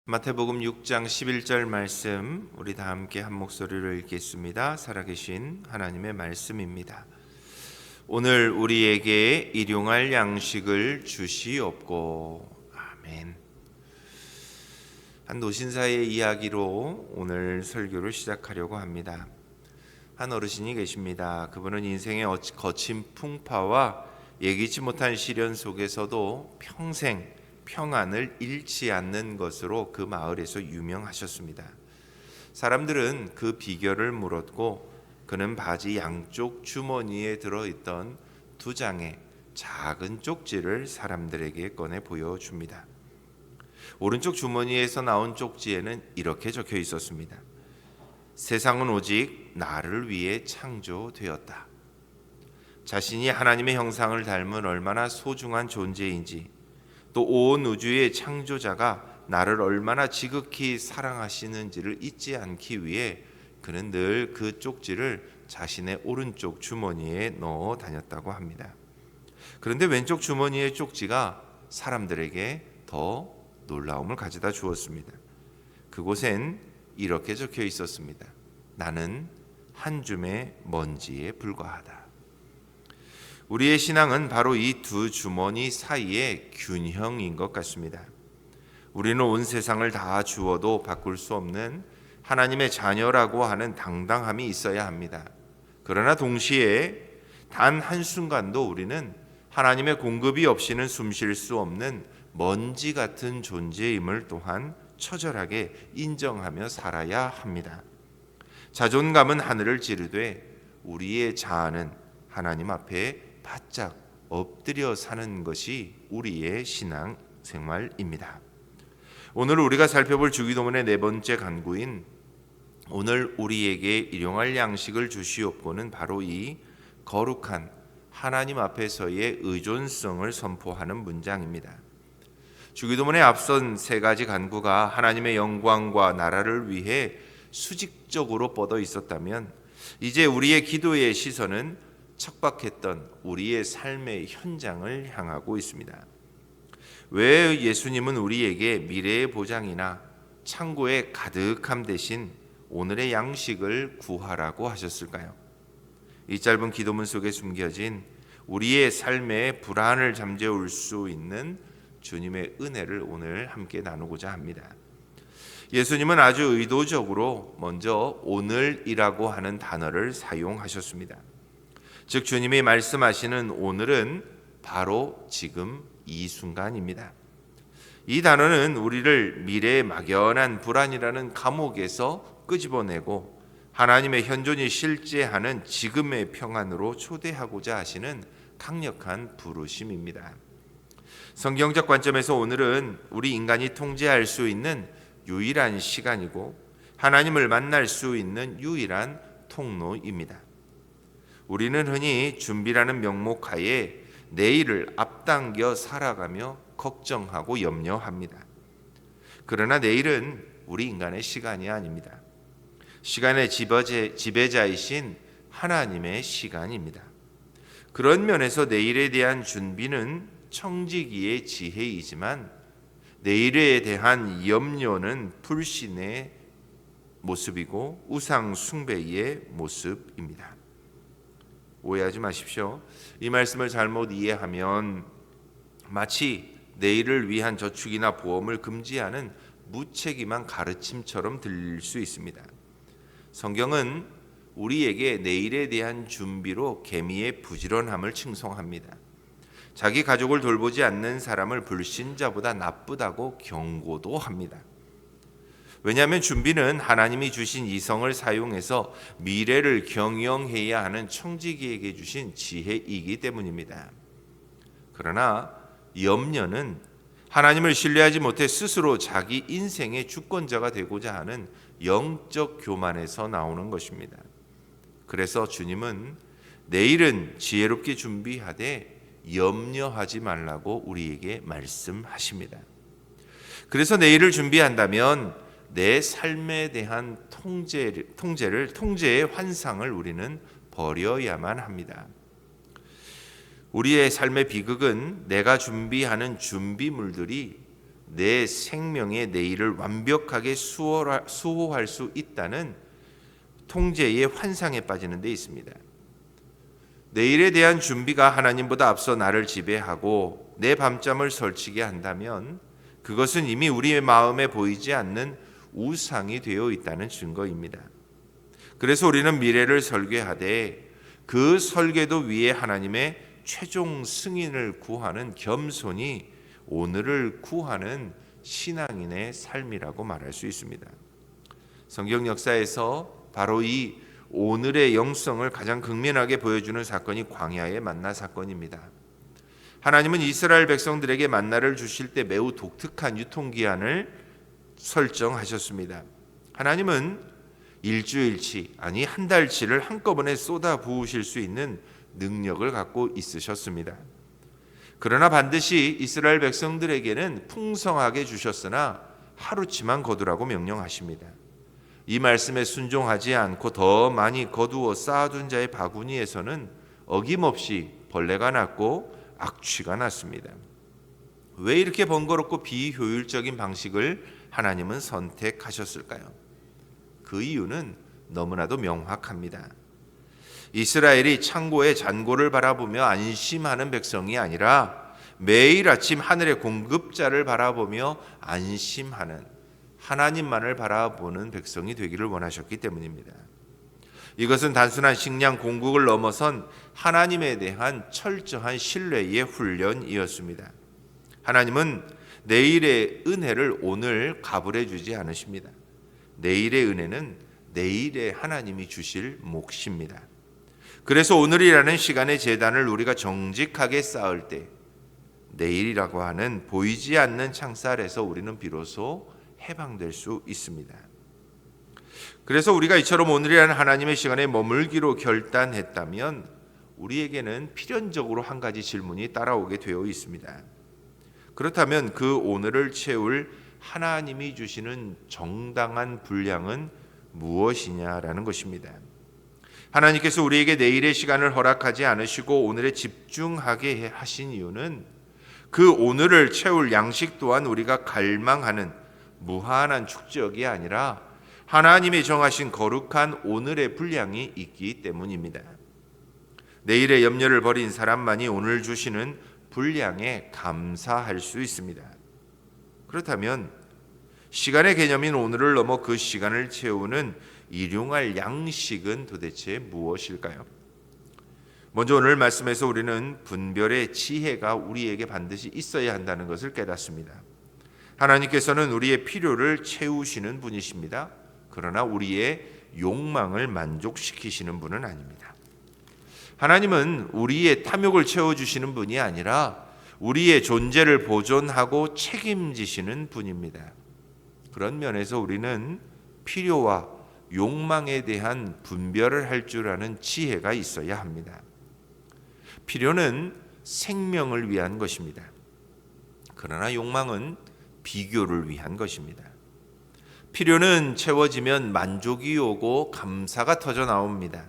마태복음 6장 11절 말씀, 우리 다 함께 한 목소리로 읽겠습니다. 살아계신 하나님의 말씀입니다. 오늘 우리에게 일용할 양식을 주시옵고. 아멘. 한 노신사의 이야기로 오늘 설교를 시작하려고 합니다. 한 어르신이 계십니다. 그분은 인생의 거친 풍파와 예기치 못한 시련 속에서도 평생 평안을 잃지 않는 것으로 그 마을에서 유명하셨습니다. 사람들은 그 비결을 물었고, 그는 바지 양쪽 주머니에 들어있던 2장의 작은 쪽지를 사람들에게 꺼내 보여줍니다. 오른쪽 주머니에서 나온 쪽지에는 이렇게 적혀 있었습니다. 세상은 오직 나를 위해 창조되었다. 자신이 하나님의 형상을 닮은 얼마나 소중한 존재인지, 또 온 우주의 창조자가 나를 얼마나 지극히 사랑하시는지를 잊지 않기 위해 그는 늘 그 쪽지를 자신의 오른쪽 주머니에 넣어 다녔다고 합니다. 그런데 왼쪽 주머니의 쪽지가 사람들에게 더 놀라움을 가져다 주었습니다. 그곳엔 이렇게 적혀 있었습니다. 나는 한 줌의 먼지에 불과하다. 우리의 신앙은 바로 이 두 주머니 사이의 균형인 것 같습니다. 우리는 온 세상을 다 주어도 바꿀 수 없는 하나님의 자녀라고 하는 당당함이 있어야 합니다. 그러나 동시에 단 한순간도 우리는 하나님의 공급이 없이는 숨 쉴 수 없는 먼지 같은 존재임을 또한 처절하게 인정하며 살아야 합니다. 자존감은 하늘을 찌르되 우리의 자아는 하나님 앞에 바짝 엎드려 사는 것이 우리의 신앙 생활입니다. 오늘 우리가 살펴볼 주기도문의 4번째 간구인 오늘 우리에게 일용할 양식을 주시옵고는 바로 이 거룩한 하나님 앞에서의 의존성을 선포하는 문장입니다. 주기도문의 앞선 3가지 간구가 하나님의 영광과 나라를 위해 수직적으로 뻗어 있었다면, 이제 우리의 기도의 시선은 척박했던 우리의 삶의 현장을 향하고 있습니다. 왜 예수님은 우리에게 미래의 보장이나 창고의 가득함 대신 오늘의 양식을 구하라고 하셨을까요? 이 짧은 기도문 속에 숨겨진 우리의 삶의 불안을 잠재울 수 있는 주님의 은혜를 오늘 함께 나누고자 합니다. 예수님은 아주 의도적으로 먼저 오늘이라고 하는 단어를 사용하셨습니다. 즉 주님이 말씀하시는 오늘은 바로 지금 이 순간입니다. 이 단어는 우리를 미래의 막연한 불안이라는 감옥에서 끄집어내고 하나님의 현존이 실제하는 지금의 평안으로 초대하고자 하시는 강력한 부르심입니다. 성경적 관점에서 오늘은 우리 인간이 통제할 수 있는 유일한 시간이고 하나님을 만날 수 있는 유일한 통로입니다. 우리는 흔히 준비라는 명목 하에 내일을 앞당겨 살아가며 걱정하고 염려합니다. 그러나 내일은 우리 인간의 시간이 아닙니다. 시간의 지배자이신 하나님의 시간입니다. 그런 면에서 내일에 대한 준비는 청지기의 지혜이지만 내일에 대한 염려는 불신의 모습이고 우상 숭배의 모습입니다. 오해하지 마십시오. 이 말씀을 잘못 이해하면 마치 내일을 위한 저축이나 보험을 금지하는 무책임한 가르침처럼 들릴 수 있습니다. 성경은 우리에게 내일에 대한 준비로 개미의 부지런함을 칭송합니다. 자기 가족을 돌보지 않는 사람을 불신자보다 나쁘다고 경고도 합니다. 왜냐하면 준비는 하나님이 주신 이성을 사용해서 미래를 경영해야 하는 청지기에게 주신 지혜이기 때문입니다. 그러나 염려는 하나님을 신뢰하지 못해 스스로 자기 인생의 주권자가 되고자 하는 영적 교만에서 나오는 것입니다. 그래서 주님은 내일은 지혜롭게 준비하되 염려하지 말라고 우리에게 말씀하십니다. 그래서 내일을 준비한다면 내 삶에 대한 통제의 환상을 우리는 버려야만 합니다. 우리의 삶의 비극은 내가 준비하는 준비물들이 내 생명의 내일을 완벽하게 수호할 수 있다는 통제의 환상에 빠지는 데 있습니다. 내일에 대한 준비가 하나님보다 앞서 나를 지배하고 내 밤잠을 설치게 한다면 그것은 이미 우리의 마음에 보이지 않는 우상이 되어 있다는 증거입니다. 그래서 우리는 미래를 설계하되 그 설계도 위에 하나님의 최종 승인을 구하는 겸손히 오늘을 구하는 신앙인의 삶이라고 말할 수 있습니다. 성경 역사에서 바로 이 오늘의 영성을 가장 극명하게 보여주는 사건이 광야의 만나 사건입니다. 하나님은 이스라엘 백성들에게 만나를 주실 때 매우 독특한 유통기한을 설정하셨습니다. 하나님은 일주일치, 아니 한 달치를 한꺼번에 쏟아 부으실 수 있는 능력을 갖고 있으셨습니다. 그러나 반드시 이스라엘 백성들에게는 풍성하게 주셨으나 하루치만 거두라고 명령하십니다. 이 말씀에 순종하지 않고 더 많이 거두어 쌓아둔 자의 바구니에서는 어김없이 벌레가 났고 악취가 났습니다. 왜 이렇게 번거롭고 비효율적인 방식을 하나님은 선택하셨을까요? 그 이유는 너무나도 명확합니다. 이스라엘이 창고의 잔고를 바라보며 안심하는 백성이 아니라 매일 아침 하늘의 공급자를 바라보며 안심하는 하나님만을 바라보는 백성이 되기를 원하셨기 때문입니다. 이것은 단순한 식량 공급을 넘어선 하나님에 대한 철저한 신뢰의 훈련이었습니다. 하나님은 내일의 은혜를 오늘 가불해 주지 않으십니다. 내일의 은혜는 내일의 하나님이 주실 몫입니다. 그래서 오늘이라는 시간의 제단을 우리가 정직하게 쌓을 때 내일이라고 하는 보이지 않는 창살 아래서 우리는 비로소 해방될 수 있습니다. 그래서 우리가 이처럼 오늘이라는 하나님의 시간에 머물기로 결단했다면 우리에게는 필연적으로 한 가지 질문이 따라오게 되어 있습니다. 그렇다면 그 오늘을 채울 하나님이 주시는 정당한 분량은 무엇이냐라는 것입니다. 하나님께서 우리에게 내일의 시간을 허락하지 않으시고 오늘에 집중하게 하신 이유는 그 오늘을 채울 양식 또한 우리가 갈망하는 무한한 축적이 아니라 하나님이 정하신 거룩한 오늘의 분량이 있기 때문입니다. 내일의 염려를 버린 사람만이 오늘 주시는 분량에 감사할 수 있습니다. 그렇다면 시간의 개념인 오늘을 넘어 그 시간을 채우는 일용할 양식은 도대체 무엇일까요? 먼저 오늘 말씀에서 우리는 분별의 지혜가 우리에게 반드시 있어야 한다는 것을 깨닫습니다. 하나님께서는 우리의 필요를 채우시는 분이십니다. 그러나 우리의 욕망을 만족시키시는 분은 아닙니다. 하나님은 우리의 탐욕을 채워주시는 분이 아니라 우리의 존재를 보존하고 책임지시는 분입니다. 그런 면에서 우리는 필요와 욕망에 대한 분별을 할 줄 아는 지혜가 있어야 합니다. 필요는 생명을 위한 것입니다. 그러나 욕망은 비교를 위한 것입니다. 필요는 채워지면 만족이 오고 감사가 터져 나옵니다.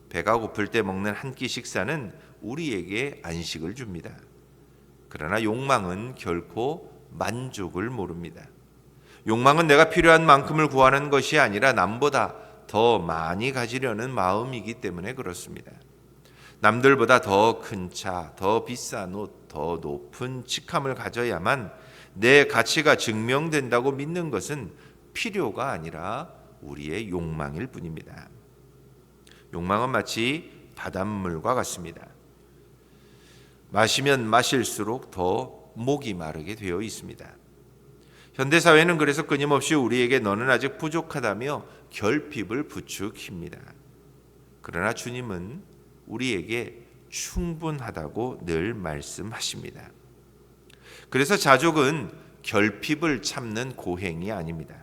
배가 고플 때 먹는 한 끼 식사는 우리에게 안식을 줍니다. 그러나 욕망은 결코 만족을 모릅니다. 욕망은 내가 필요한 만큼을 구하는 것이 아니라 남보다 더 많이 가지려는 마음이기 때문에 그렇습니다. 남들보다 더 큰 차, 더 비싼 옷, 더 높은 직함을 가져야만 내 가치가 증명된다고 믿는 것은 필요가 아니라 우리의 욕망일 뿐입니다. 욕망은 마치 바닷물과 같습니다. 마시면 마실수록 더 목이 마르게 되어 있습니다. 현대사회는 그래서 끊임없이 우리에게 너는 아직 부족하다며 결핍을 부추깁니다. 그러나 주님은 우리에게 충분하다고 늘 말씀하십니다. 그래서 자족은 결핍을 참는 고행이 아닙니다.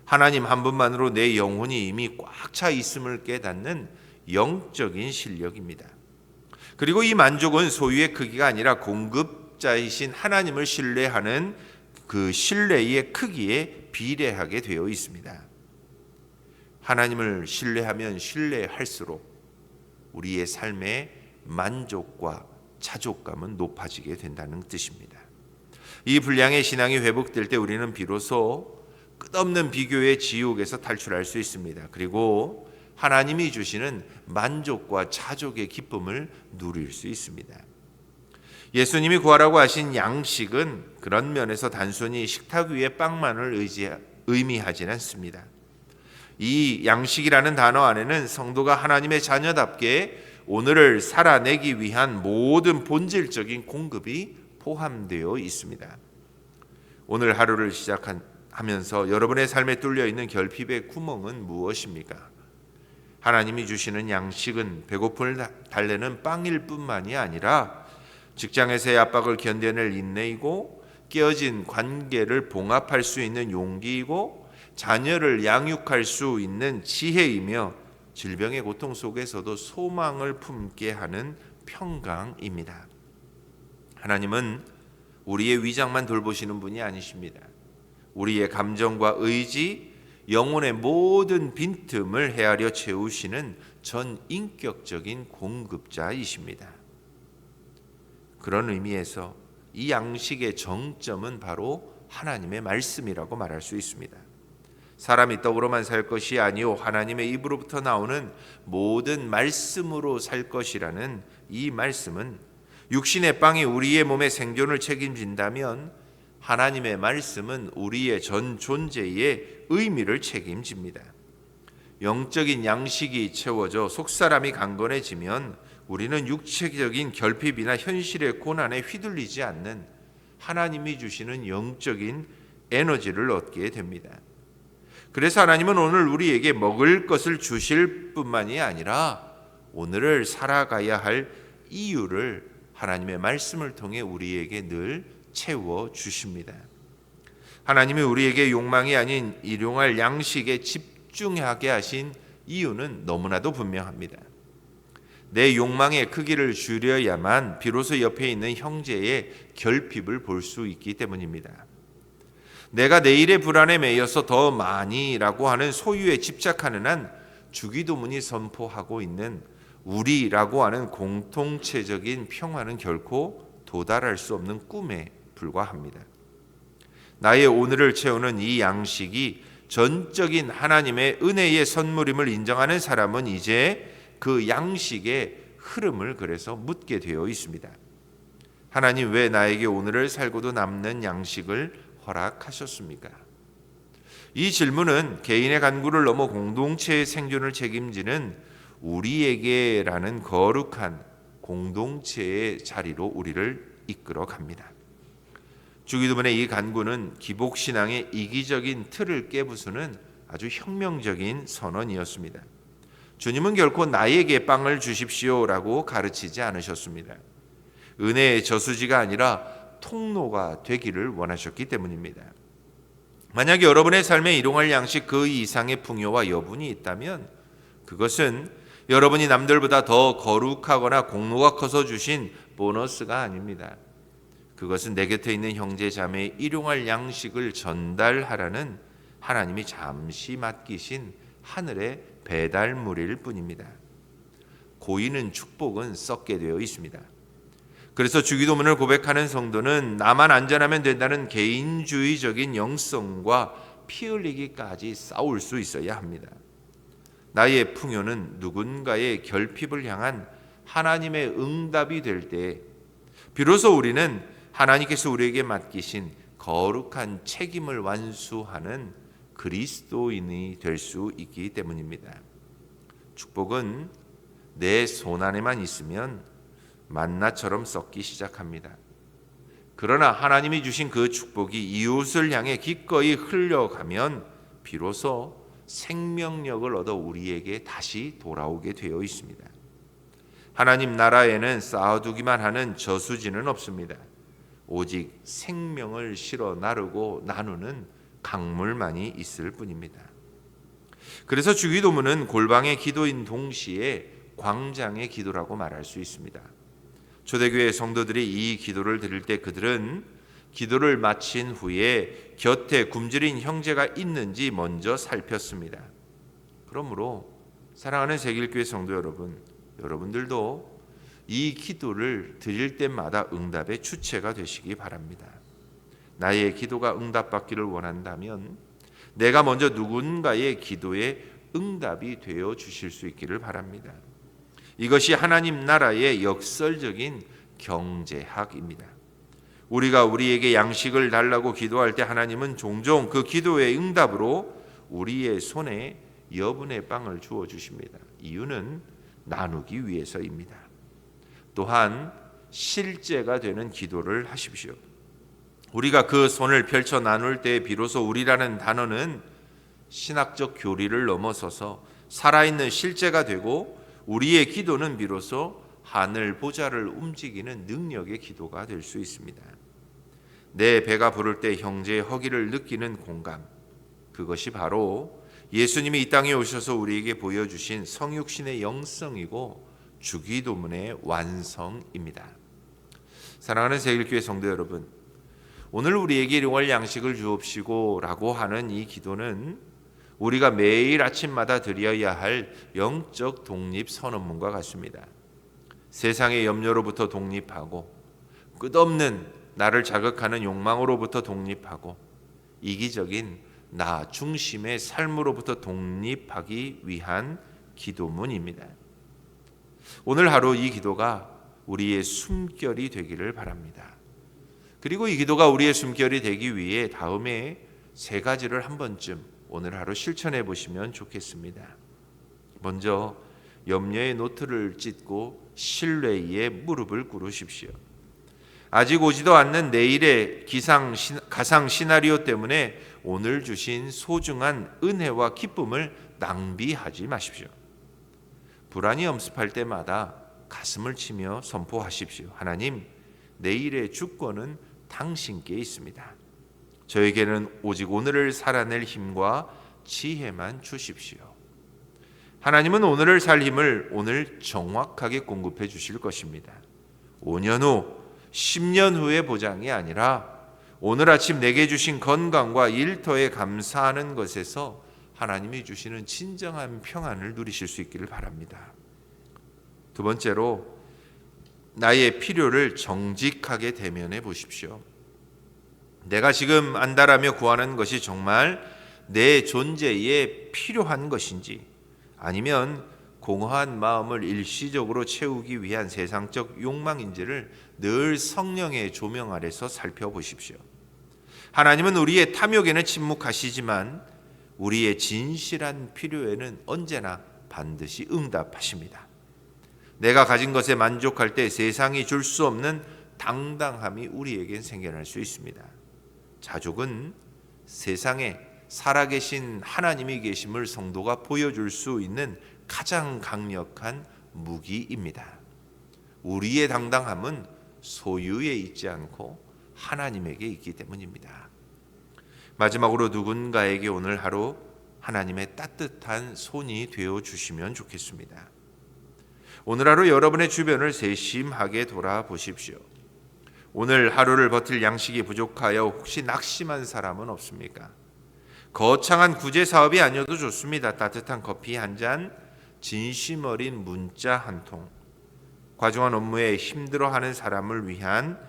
하나님 한 분만으로 내 영혼이 이미 꽉 차 있음을 깨닫는 영적인 실력입니다. 그리고 이 만족은 소유의 크기가 아니라 공급자이신 하나님을 신뢰하는 그 신뢰의 크기에 비례하게 되어 있습니다. 하나님을 신뢰하면 신뢰할수록 우리의 삶의 만족과 자족감은 높아지게 된다는 뜻입니다. 이 분량의 신앙이 회복될 때 우리는 비로소 끝없는 비교의 지옥에서 탈출할 수 있습니다. 그리고 하나님이 주시는 만족과 자족의 기쁨을 누릴 수 있습니다. 예수님이 구하라고 하신 양식은 그런 면에서 단순히 식탁 위의 빵만을 의미하지는 않습니다. 이 양식이라는 단어 안에는 성도가 하나님의 자녀답게 오늘을 살아내기 위한 모든 본질적인 공급이 포함되어 있습니다. 오늘 하루를 시작하면서 여러분의 삶에 뚫려 있는 결핍의 구멍은 무엇입니까? 하나님이 주시는 양식은 배고픔을 달래는 빵일 뿐만이 아니라 직장에서의 압박을 견뎌낼 인내이고 깨어진 관계를 봉합할 수 있는 용기이고 자녀를 양육할 수 있는 지혜이며 질병의 고통 속에서도 소망을 품게 하는 평강입니다. 하나님은 우리의 위장만 돌보시는 분이 아니십니다. 우리의 감정과 의지, 영혼의 모든 빈틈을 헤아려 채우시는 전인격적인 공급자이십니다. 그런 의미에서 이 양식의 정점은 바로 하나님의 말씀이라고 말할 수 있습니다. 사람이 떡으로만 살 것이 아니요 하나님의 입으로부터 나오는 모든 말씀으로 살 것이라는 이 말씀은 육신의 빵이 우리의 몸의 생존을 책임진다면 하나님의 말씀은 우리의 전 존재의 의미를 책임집니다. 영적인 양식이 채워져 속사람이 강건해지면 우리는 육체적인 결핍이나 현실의 고난에 휘둘리지 않는 하나님이 주시는 영적인 에너지를 얻게 됩니다. 그래서 하나님은 오늘 우리에게 먹을 것을 주실 뿐만이 아니라 오늘을 살아가야 할 이유를 하나님의 말씀을 통해 우리에게 늘 채워 주십니다. 하나님이 우리에게 욕망이 아닌 일용할 양식에 집중하게 하신 이유는 너무나도 분명합니다. 내 욕망의 크기를 줄여야만 비로소 옆에 있는 형제의 결핍을 볼 수 있기 때문입니다. 내가 내일의 불안에 매여서 더 많이라고 하는 소유에 집착하는 한 주기도문이 선포하고 있는 우리라고 하는 공통체적인 평화는 결코 도달할 수 없는 꿈에 불과합니다. 나의 오늘을 채우는 이 양식이 전적인 하나님의 은혜의 선물임을 인정하는 사람은 이제 그 양식의 흐름을 그래서 묻게 되어 있습니다. 하나님 왜 나에게 오늘을 살고도 남는 양식을 허락하셨습니까? 이 질문은 개인의 간구를 넘어 공동체의 생존을 책임지는 우리에게라는 거룩한 공동체의 자리로 우리를 이끌어 갑니다. 주기도문의 이 간구는 기복신앙의 이기적인 틀을 깨부수는 아주 혁명적인 선언이었습니다. 주님은 결코 나에게 빵을 주십시오라고 가르치지 않으셨습니다. 은혜의 저수지가 아니라 통로가 되기를 원하셨기 때문입니다. 만약 여러분의 삶에 일용할 양식 그 이상의 풍요와 여분이 있다면 그것은 여러분이 남들보다 더 거룩하거나 공로가 커서 주신 보너스가 아닙니다. 그것은 내 곁에 있는 형제 자매의 일용할 양식을 전달하라는 하나님이 잠시 맡기신 하늘의 배달물일 뿐입니다. 고이는 축복은 썩게 되어 있습니다. 그래서 주기도문을 고백하는 성도는 나만 안전하면 된다는 개인주의적인 영성과 피 흘리기까지 싸울 수 있어야 합니다. 나의 풍요는 누군가의 결핍을 향한 하나님의 응답이 될 때 비로소 우리는 하나님께서 우리에게 맡기신 거룩한 책임을 완수하는 그리스도인이 될 수 있기 때문입니다. 축복은 내 손 안에만 있으면 만나처럼 썩기 시작합니다. 그러나 하나님이 주신 그 축복이 이웃을 향해 기꺼이 흘려가면 비로소 생명력을 얻어 우리에게 다시 돌아오게 되어 있습니다. 하나님 나라에는 쌓아두기만 하는 저수지는 없습니다. 오직 생명을 실어 나르고 나누는 강물만이 있을 뿐입니다. 그래서 주기도문은 골방의 기도인 동시에 광장의 기도라고 말할 수 있습니다. 초대교회 성도들이 이 기도를 드릴 때 그들은 기도를 마친 후에 곁에 굶주린 형제가 있는지 먼저 살폈습니다. 그러므로 사랑하는 새길교회 성도 여러분, 여러분들도 이 기도를 드릴 때마다 응답의 주체가 되시기 바랍니다. 나의 기도가 응답받기를 원한다면 내가 먼저 누군가의 기도에 응답이 되어 주실 수 있기를 바랍니다. 이것이 하나님 나라의 역설적인 경제학입니다. 우리가 우리에게 양식을 달라고 기도할 때 하나님은 종종 그 기도의 응답으로 우리의 손에 여분의 빵을 주어 주십니다. 이유는 나누기 위해서입니다. 또한 실제가 되는 기도를 하십시오. 우리가 그 손을 펼쳐 나눌 때 비로소 우리라는 단어는 신학적 교리를 넘어서서 살아있는 실제가 되고 우리의 기도는 비로소 하늘 보좌를 움직이는 능력의 기도가 될 수 있습니다. 내 배가 부를 때 형제의 허기를 느끼는 공감, 그것이 바로 예수님이 이 땅에 오셔서 우리에게 보여주신 성육신의 영성이고 주기도문의 완성입니다. 사랑하는 새길교회 성도 여러분, 오늘 우리에게 일용할 양식을 주옵시고 라고 하는 이 기도는 우리가 매일 아침마다 드려야 할 영적 독립 선언문과 같습니다. 세상의 염려로부터 독립하고 끝없는 나를 자극하는 욕망으로부터 독립하고 이기적인 나 중심의 삶으로부터 독립하기 위한 기도문입니다. 오늘 하루 이 기도가 우리의 숨결이 되기를 바랍니다. 그리고 이 기도가 우리의 숨결이 되기 위해 다음에 세 가지를 한 번쯤 오늘 하루 실천해 보시면 좋겠습니다. 먼저 염려의 노트를 찢고 신뢰의 무릎을 꿇으십시오. 아직 오지도 않는 내일의 가상 시나리오 때문에 오늘 주신 소중한 은혜와 기쁨을 낭비하지 마십시오. 불안이 엄습할 때마다 가슴을 치며 선포하십시오. 하나님, 내일의 주권은 당신께 있습니다. 저에게는 오직 오늘을 살아낼 힘과 지혜만 주십시오. 하나님은 오늘을 살 힘을 오늘 정확하게 공급해 주실 것입니다. 5년 후, 10년 후의 보장이 아니라 오늘 아침 내게 주신 건강과 일터에 감사하는 것에서 하나님이 주시는 진정한 평안을 누리실 수 있기를 바랍니다. 두 번째로 나의 필요를 정직하게 대면해 보십시오. 내가 지금 안달하며 구하는 것이 정말 내 존재에 필요한 것인지 아니면 공허한 마음을 일시적으로 채우기 위한 세상적 욕망인지를 늘 성령의 조명 아래서 살펴보십시오. 하나님은 우리의 탐욕에는 침묵하시지만 우리의 진실한 필요에는 언제나 반드시 응답하십니다. 내가 가진 것에 만족할 때 세상이 줄 수 없는 당당함이 우리에겐 생겨날 수 있습니다. 자족은 세상에 살아계신 하나님이 계심을 성도가 보여줄 수 있는 가장 강력한 무기입니다. 우리의 당당함은 소유에 있지 않고 하나님에게 있기 때문입니다. 마지막으로 누군가에게 오늘 하루 하나님의 따뜻한 손이 되어 주시면 좋겠습니다. 오늘 하루 여러분의 주변을 세심하게 돌아보십시오. 오늘 하루를 버틸 양식이 부족하여 혹시 낙심한 사람은 없습니까? 거창한 구제 사업이 아니어도 좋습니다. 따뜻한 커피 한 잔, 진심 어린 문자 한 통, 과중한 업무에 힘들어하는 사람을 위한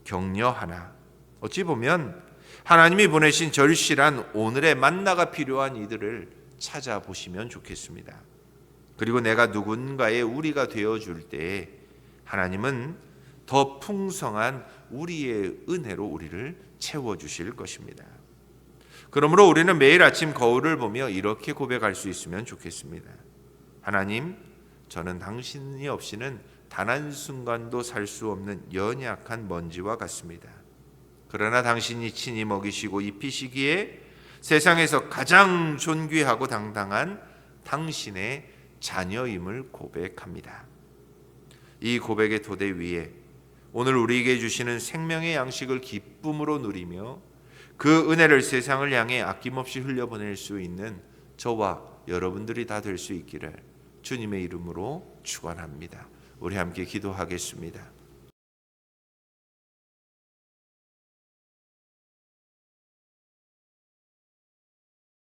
격려 하나. 어찌 보면 하나님이 보내신 절실한 오늘의 만나가 필요한 이들을 찾아보시면 좋겠습니다. 그리고 내가 누군가의 우리가 되어줄 때 하나님은 더 풍성한 우리의 은혜로 우리를 채워주실 것입니다. 그러므로 우리는 매일 아침 거울을 보며 이렇게 고백할 수 있으면 좋겠습니다. 하나님, 저는 당신이 없이는 단 한순간도 살 수 없는 연약한 먼지와 같습니다. 그러나 당신이 친히 먹이시고 입히시기에 세상에서 가장 존귀하고 당당한 당신의 자녀임을 고백합니다. 이 고백의 토대 위에 오늘 우리에게 주시는 생명의 양식을 기쁨으로 누리며 그 은혜를 세상을 향해 아낌없이 흘려보낼 수 있는 저와 여러분들이 다 될 수 있기를 주님의 이름으로 축원합니다. 우리 함께 기도하겠습니다.